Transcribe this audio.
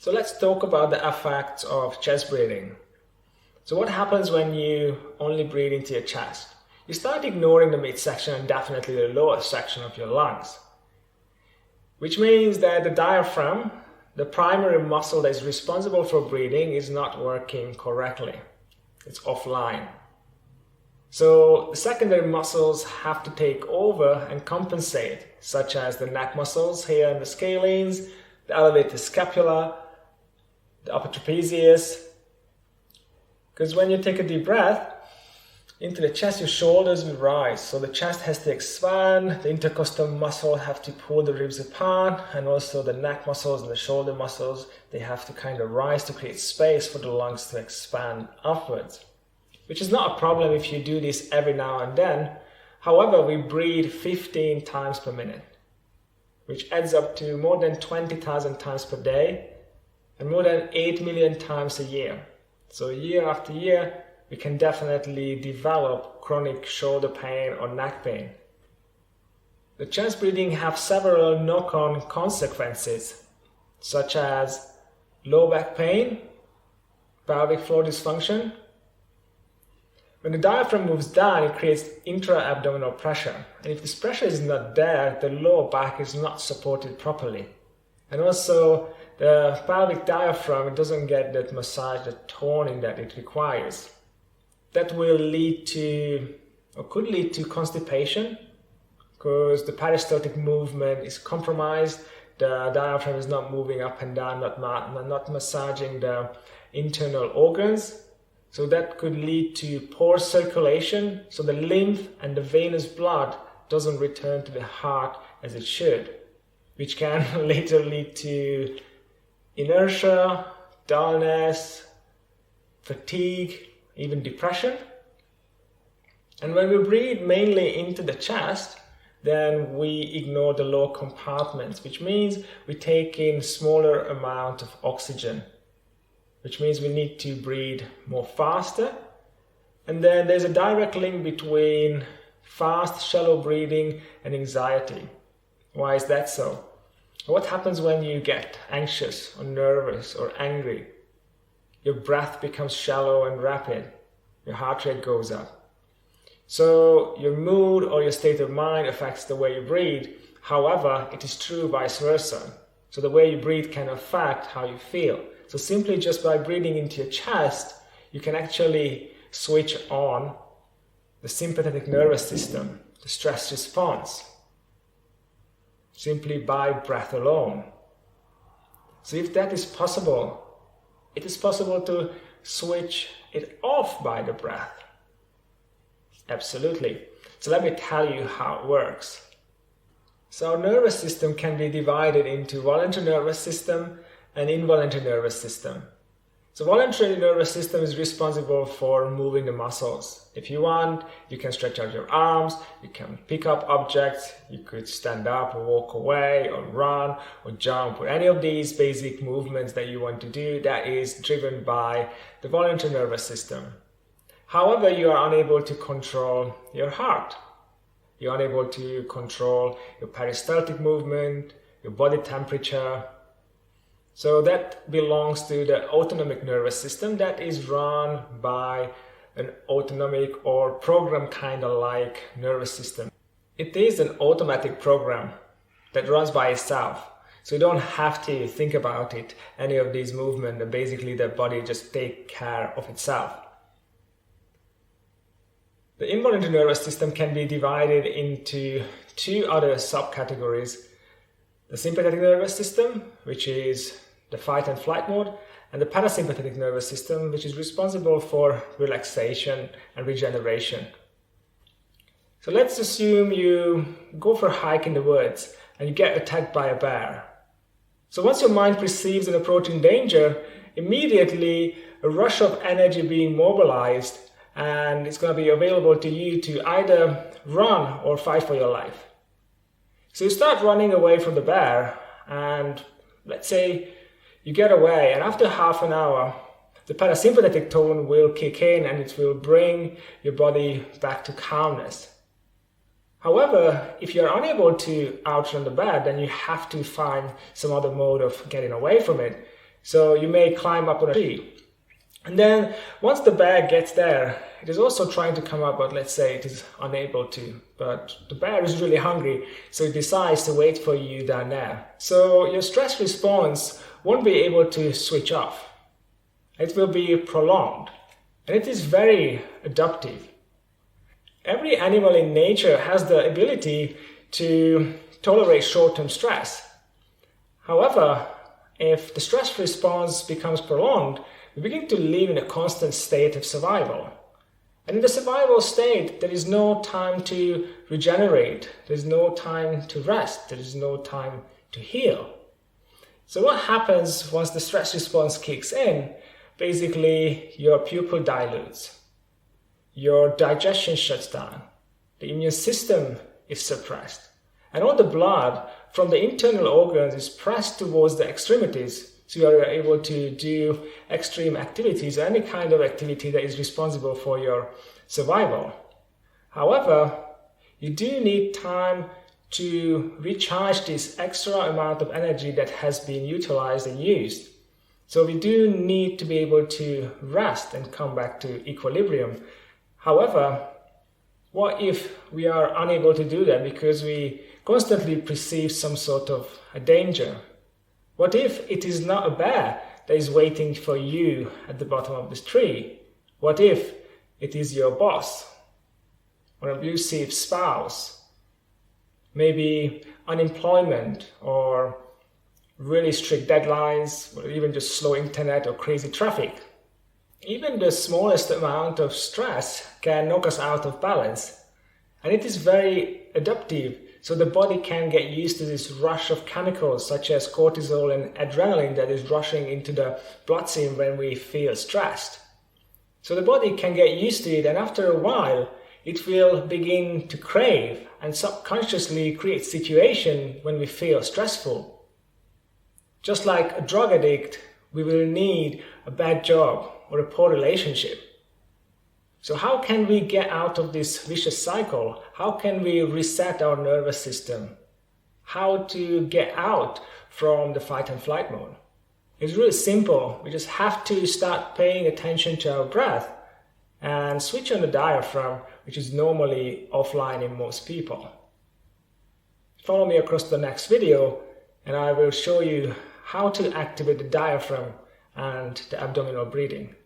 So let's talk about the effects of chest breathing. So what happens when you only breathe into your chest? You start ignoring the midsection and definitely the lower section of your lungs, which means that the diaphragm, the primary muscle that is responsible for breathing, is not working correctly. It's offline. So the secondary muscles have to take over and compensate, such as the neck muscles here in the scalenes, the elevated scapula, the upper trapezius. Because when you take a deep breath into the chest, your shoulders will rise. So the chest has to expand, the intercostal muscle have to pull the ribs apart, and also the neck muscles and the shoulder muscles, they have to kind of rise to create space for the lungs to expand upwards. Which is not a problem if you do this every now and then. However, we breathe 15 times per minute, which adds up to more than 20,000 times per day and more than 8 million times a year. So year after year, we can definitely develop chronic shoulder pain or neck pain. The chest breathing have several knock-on consequences, such as low back pain, pelvic floor dysfunction. When the diaphragm moves down, it creates intra-abdominal pressure. And if this pressure is not there, the lower back is not supported properly. And also, the pelvic diaphragm doesn't get that massage, that toning that it requires. That will lead to, or could lead to, constipation, because the peristaltic movement is compromised, the diaphragm is not moving up and down, not massaging the internal organs. So that could lead to poor circulation, so the lymph and the venous blood doesn't return to the heart as it should, which can later lead to inertia, dullness, fatigue, even depression. And when we breathe mainly into the chest, then we ignore the lower compartments, which means we take in smaller amount of oxygen, which means we need to breathe more faster. And then there's a direct link between fast, shallow breathing and anxiety. Why is that so? What happens when you get anxious or nervous or angry? Your breath becomes shallow and rapid. Your heart rate goes up. So your mood or your state of mind affects the way you breathe. However, it is true vice versa. So the way you breathe can affect how you feel. So simply just by breathing into your chest, you can actually switch on the sympathetic nervous system, the stress response, simply by breath alone. So if that is possible, it is possible to switch it off by the breath. Absolutely. So let me tell you how it works. So our nervous system can be divided into voluntary nervous system and involuntary nervous system. So voluntary nervous system is responsible for moving the muscles. If you want, you can stretch out your arms, you can pick up objects, you could stand up or walk away or run or jump or any of these basic movements that you want to do. That is driven by the voluntary nervous system. However, you are unable to control your heart. You're unable to control your peristaltic movement, your body temperature. So that belongs to the autonomic nervous system that is run by an autonomic or program kind of like nervous system. It is an automatic program that runs by itself. So you don't have to think about it, any of these movements, basically the body just takes care of itself. The involuntary nervous system can be divided into two other subcategories. The sympathetic nervous system, which is the fight and flight mode, and the parasympathetic nervous system, which is responsible for relaxation and regeneration. So let's assume you go for a hike in the woods and you get attacked by a bear. So once your mind perceives an approaching danger, immediately a rush of energy being mobilized, and it's going to be available to you to either run or fight for your life. So you start running away from the bear, and let's say you get away, and after half an hour, the parasympathetic tone will kick in and it will bring your body back to calmness. However, if you're unable to outrun the bear, then you have to find some other mode of getting away from it. So you may climb up on a tree. And then once the bear gets there, it is also trying to come up, but let's say it is unable to. But the bear is really hungry, so it decides to wait for you down there. So your stress response won't be able to switch off. It will be prolonged, and it is very adaptive. Every animal in nature has the ability to tolerate short-term stress. However, if the stress response becomes prolonged, we begin to live in a constant state of survival. And in the survival state, there is no time to regenerate, there is no time to rest, there is no time to heal. So what happens once the stress response kicks in? Basically, your pupil dilutes, your digestion shuts down, the immune system is suppressed, and all the blood from the internal organs is pressed towards the extremities, so you are able to do extreme activities or any kind of activity that is responsible for your survival. However, you do need time to recharge this extra amount of energy that has been utilized and used. So we do need to be able to rest and come back to equilibrium. However, what if we are unable to do that because we constantly perceive some sort of a danger? What if it is not a bear that is waiting for you at the bottom of this tree? What if it is your boss, or an abusive spouse, maybe unemployment, or really strict deadlines, or even just slow internet or crazy traffic? Even the smallest amount of stress can knock us out of balance, and it is very adaptive. So the body can get used to this rush of chemicals such as cortisol and adrenaline that is rushing into the bloodstream when we feel stressed. So the body can get used to it, and after a while it will begin to crave and subconsciously create situation when we feel stressful. Just like a drug addict, we will need a bad job or a poor relationship. So how can we get out of this vicious cycle? How can we reset our nervous system? How to get out from the fight and flight mode? It's really simple. We just have to start paying attention to our breath and switch on the diaphragm, which is normally offline in most people. Follow me across the next video and I will show you how to activate the diaphragm and the abdominal breathing.